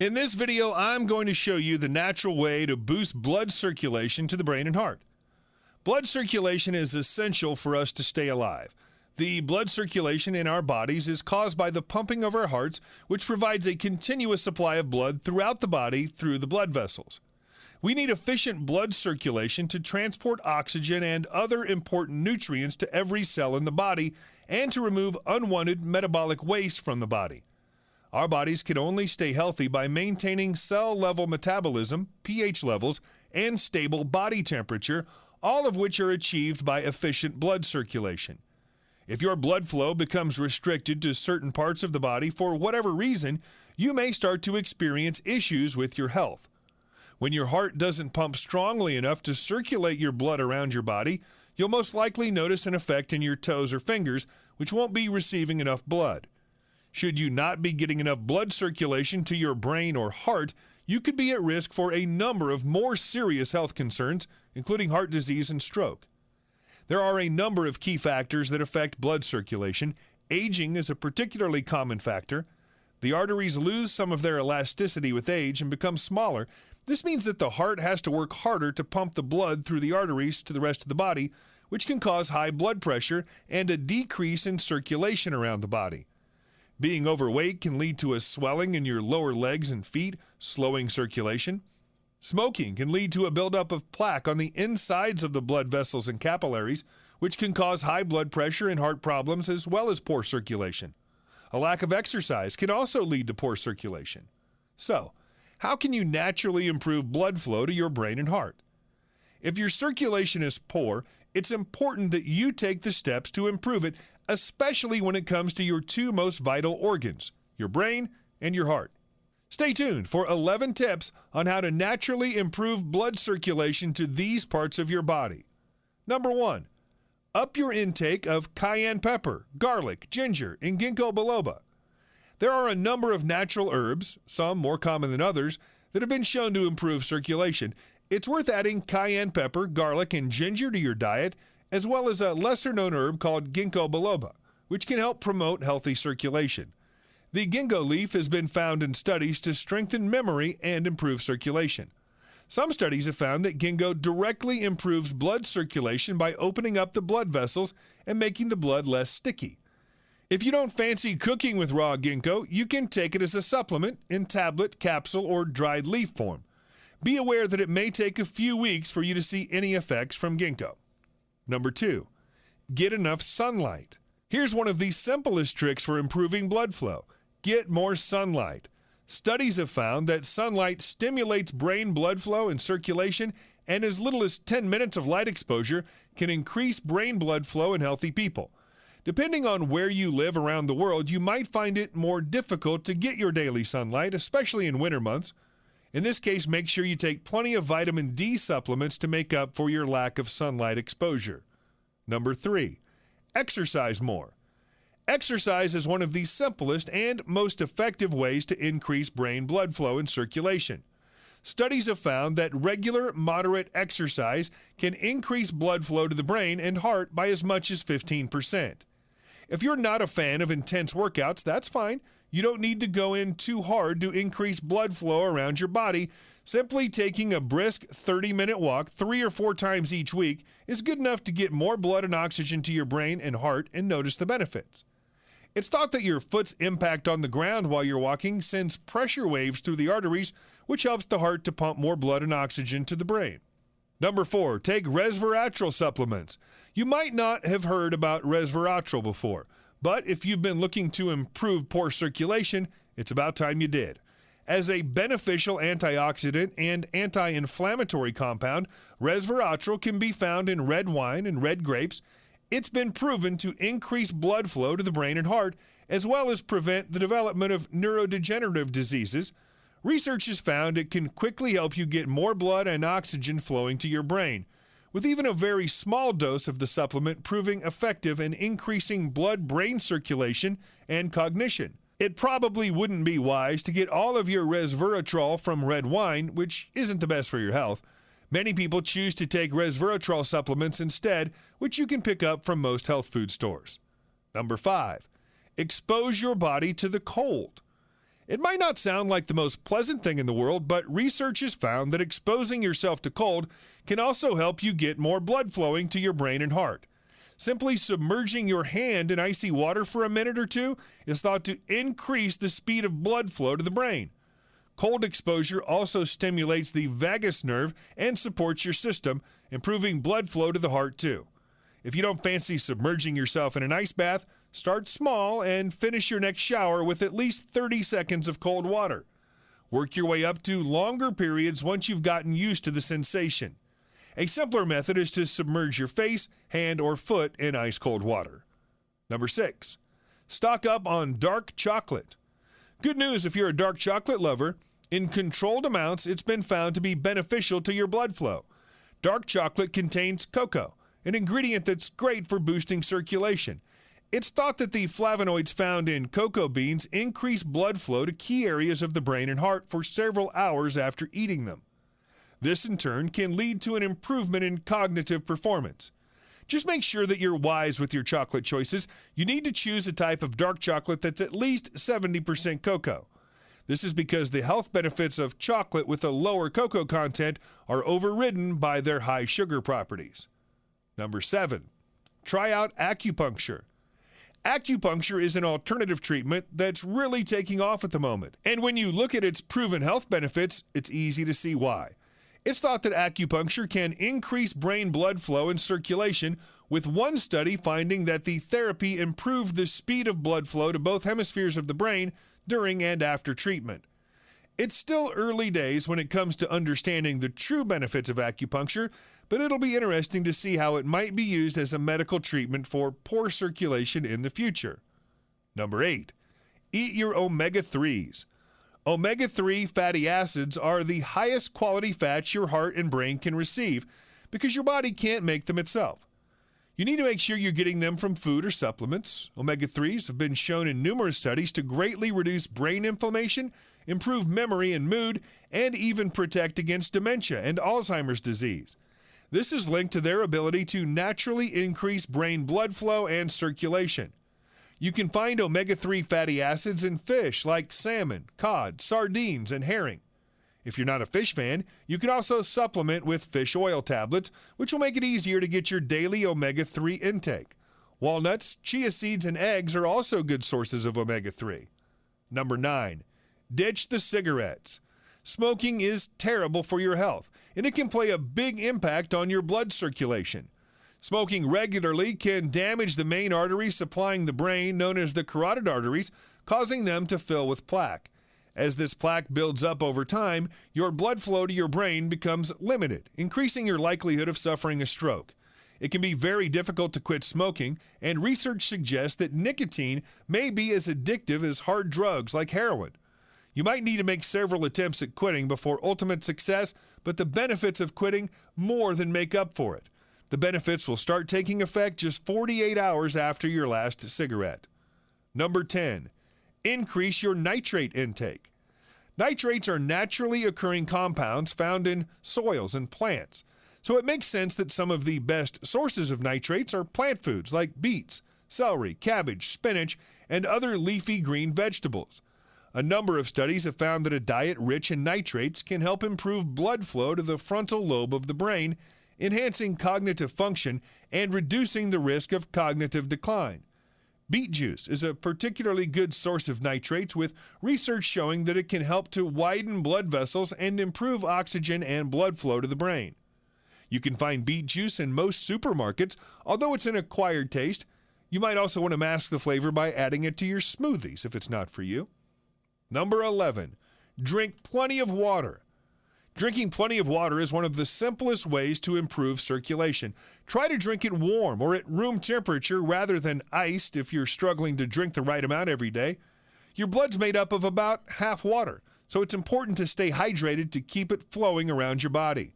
In this video, I'm going to show you the natural way to boost blood circulation to the brain and heart. Blood circulation is essential for us to stay alive. The blood circulation in our bodies is caused by the pumping of our hearts, which provides a continuous supply of blood throughout the body through the blood vessels. We need efficient blood circulation to transport oxygen and other important nutrients to every cell in the body and to remove unwanted metabolic waste from the body. Our bodies can only stay healthy by maintaining cell-level metabolism, pH levels, and stable body temperature, all of which are achieved by efficient blood circulation. If your blood flow becomes restricted to certain parts of the body for whatever reason, you may start to experience issues with your health. When your heart doesn't pump strongly enough to circulate your blood around your body, you'll most likely notice an effect in your toes or fingers, which won't be receiving enough blood. Should you not be getting enough blood circulation to your brain or heart, you could be at risk for a number of more serious health concerns, including heart disease and stroke. There are a number of key factors that affect blood circulation. Aging is a particularly common factor. The arteries lose some of their elasticity with age and become smaller. This means that the heart has to work harder to pump the blood through the arteries to the rest of the body, which can cause high blood pressure and a decrease in circulation around the body. Being overweight can lead to a swelling in your lower legs and feet, slowing circulation. Smoking can lead to a buildup of plaque on the insides of the blood vessels and capillaries, which can cause high blood pressure and heart problems as well as poor circulation. A lack of exercise can also lead to poor circulation. So, how can you naturally improve blood flow to your brain and heart? If your circulation is poor, it's important that you take the steps to improve it, especially when it comes to your two most vital organs, your brain and your heart. Stay tuned for 11 tips on how to naturally improve blood circulation to these parts of your body. Number 1, up your intake of cayenne pepper, garlic, ginger, and ginkgo biloba. There are a number of natural herbs, some more common than others, that have been shown to improve circulation. It's worth adding cayenne pepper, garlic, and ginger to your diet, as well as a lesser-known herb called ginkgo biloba, which can help promote healthy circulation. The ginkgo leaf has been found in studies to strengthen memory and improve circulation. Some studies have found that ginkgo directly improves blood circulation by opening up the blood vessels and making the blood less sticky. If you don't fancy cooking with raw ginkgo, you can take it as a supplement in tablet, capsule, or dried leaf form. Be aware that it may take a few weeks for you to see any effects from ginkgo. Number 2, get enough sunlight. Here's one of the simplest tricks for improving blood flow. Get more sunlight. Studies have found that sunlight stimulates brain blood flow and circulation, and as little as 10 minutes of light exposure can increase brain blood flow in healthy people. Depending on where you live around the world, you might find it more difficult to get your daily sunlight, especially in winter months. In this case, make sure you take plenty of vitamin D supplements to make up for your lack of sunlight exposure. Number 3, exercise more. Exercise is one of the simplest and most effective ways to increase brain blood flow and circulation. Studies have found that regular, moderate exercise can increase blood flow to the brain and heart by as much as 15%. If you're not a fan of intense workouts, that's fine. You don't need to go in too hard to increase blood flow around your body. Simply taking a brisk 30-minute walk 3 or 4 times each week is good enough to get more blood and oxygen to your brain and heart and notice the benefits. It's thought that your foot's impact on the ground while you're walking sends pressure waves through the arteries, which helps the heart to pump more blood and oxygen to the brain. Number 4, take resveratrol supplements. You might not have heard about resveratrol before, but if you've been looking to improve poor circulation, it's about time you did. As a beneficial antioxidant and anti-inflammatory compound, resveratrol can be found in red wine and red grapes. It's been proven to increase blood flow to the brain and heart, as well as prevent the development of neurodegenerative diseases. Research has found it can quickly help you get more blood and oxygen flowing to your brain, with even a very small dose of the supplement proving effective in increasing blood-brain circulation and cognition. It probably wouldn't be wise to get all of your resveratrol from red wine, which isn't the best for your health. Many people choose to take resveratrol supplements instead, which you can pick up from most health food stores. Number 5, expose your body to the cold. It might not sound like the most pleasant thing in the world, but research has found that exposing yourself to cold can also help you get more blood flowing to your brain and heart. Simply submerging your hand in icy water for a minute or two is thought to increase the speed of blood flow to the brain. Cold exposure also stimulates the vagus nerve and supports your system, improving blood flow to the heart too. If you don't fancy submerging yourself in an ice bath, start small and finish your next shower with at least 30 seconds of cold water. Work your way up to longer periods once you've gotten used to the sensation. A simpler method is to submerge your face, hand, or foot in ice-cold water. Number 6, stock up on dark chocolate. Good news if you're a dark chocolate lover. In controlled amounts, it's been found to be beneficial to your blood flow. Dark chocolate contains cocoa, an ingredient that's great for boosting circulation. It's thought that the flavonoids found in cocoa beans increase blood flow to key areas of the brain and heart for several hours after eating them. This, in turn, can lead to an improvement in cognitive performance. Just make sure that you're wise with your chocolate choices. You need to choose a type of dark chocolate that's at least 70% cocoa. This is because the health benefits of chocolate with a lower cocoa content are overridden by their high sugar properties. Number 7, try out acupuncture. Acupuncture is an alternative treatment that's really taking off at the moment. And when you look at its proven health benefits, it's easy to see why. It's thought that acupuncture can increase brain blood flow and circulation, with one study finding that the therapy improved the speed of blood flow to both hemispheres of the brain during and after treatment. It's still early days when it comes to understanding the true benefits of acupuncture, but it'll be interesting to see how it might be used as a medical treatment for poor circulation in the future. Number 8, eat your omega-3s. Omega-3 fatty acids are the highest quality fats your heart and brain can receive because your body can't make them itself. You need to make sure you're getting them from food or supplements. Omega-3s have been shown in numerous studies to greatly reduce brain inflammation, improve memory and mood, and even protect against dementia and Alzheimer's disease. This is linked to their ability to naturally increase brain blood flow and circulation. You can find omega-3 fatty acids in fish like salmon, cod, sardines, and herring. If you're not a fish fan, you can also supplement with fish oil tablets, which will make it easier to get your daily omega-3 intake. Walnuts, chia seeds, and eggs are also good sources of omega-3. Number 9, ditch the cigarettes. Smoking is terrible for your health, and it can play a big impact on your blood circulation. Smoking regularly can damage the main arteries supplying the brain, known as the carotid arteries, causing them to fill with plaque. As this plaque builds up over time, your blood flow to your brain becomes limited, increasing your likelihood of suffering a stroke. It can be very difficult to quit smoking, and research suggests that nicotine may be as addictive as hard drugs like heroin. You might need to make several attempts at quitting before ultimate success, but the benefits of quitting more than make up for it. The benefits will start taking effect just 48 hours after your last cigarette. Number 10, increase your nitrate intake. Nitrates are naturally occurring compounds found in soils and plants, so it makes sense that some of the best sources of nitrates are plant foods like beets, celery, cabbage, spinach, and other leafy green vegetables. A number of studies have found that a diet rich in nitrates can help improve blood flow to the frontal lobe of the brain, enhancing cognitive function and reducing the risk of cognitive decline. Beet juice is a particularly good source of nitrates, with research showing that it can help to widen blood vessels and improve oxygen and blood flow to the brain. You can find beet juice in most supermarkets, although it's an acquired taste. You might also want to mask the flavor by adding it to your smoothies if it's not for you. Number 11, drink plenty of water. Drinking plenty of water is one of the simplest ways to improve circulation. Try to drink it warm or at room temperature rather than iced if you're struggling to drink the right amount every day. Your blood's made up of about half water, so it's important to stay hydrated to keep it flowing around your body.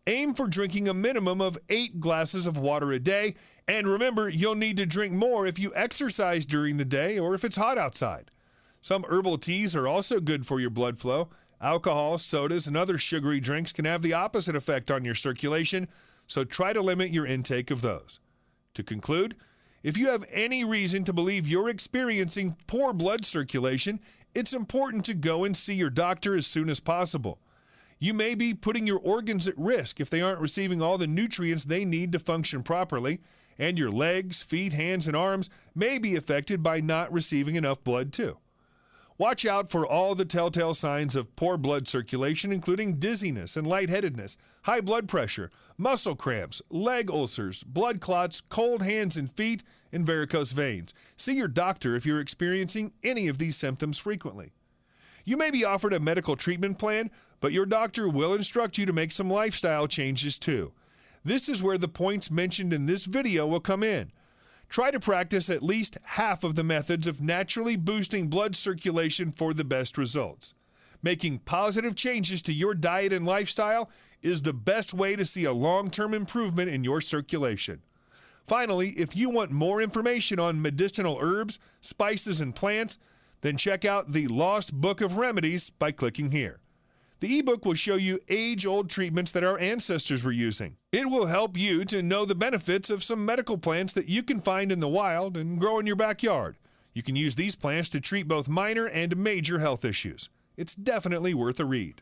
Aim for drinking a minimum of 8 glasses of water a day, and remember, you'll need to drink more if you exercise during the day or if it's hot outside. Some herbal teas are also good for your blood flow. Alcohol, sodas, and other sugary drinks can have the opposite effect on your circulation, so try to limit your intake of those. To conclude, if you have any reason to believe you're experiencing poor blood circulation, It's important to go and see your doctor as soon as possible. You may be putting your organs at risk if they aren't receiving all the nutrients they need to function properly, and your legs, feet, hands, and arms may be affected by not receiving enough blood too. Watch out for all the telltale signs of poor blood circulation, including dizziness and lightheadedness, high blood pressure, muscle cramps, leg ulcers, blood clots, cold hands and feet, and varicose veins. See your doctor if you're experiencing any of these symptoms frequently. You may be offered a medical treatment plan, but your doctor will instruct you to make some lifestyle changes too. This is where the points mentioned in this video will come in. Try to practice at least half of the methods of naturally boosting blood circulation for the best results. Making positive changes to your diet and lifestyle is the best way to see a long-term improvement in your circulation. Finally, if you want more information on medicinal herbs, spices, and plants, then check out the Lost Book of Remedies by clicking here. The ebook will show you age-old treatments that our ancestors were using. It will help you to know the benefits of some medical plants that you can find in the wild and grow in your backyard. You can use these plants to treat both minor and major health issues. It's definitely worth a read.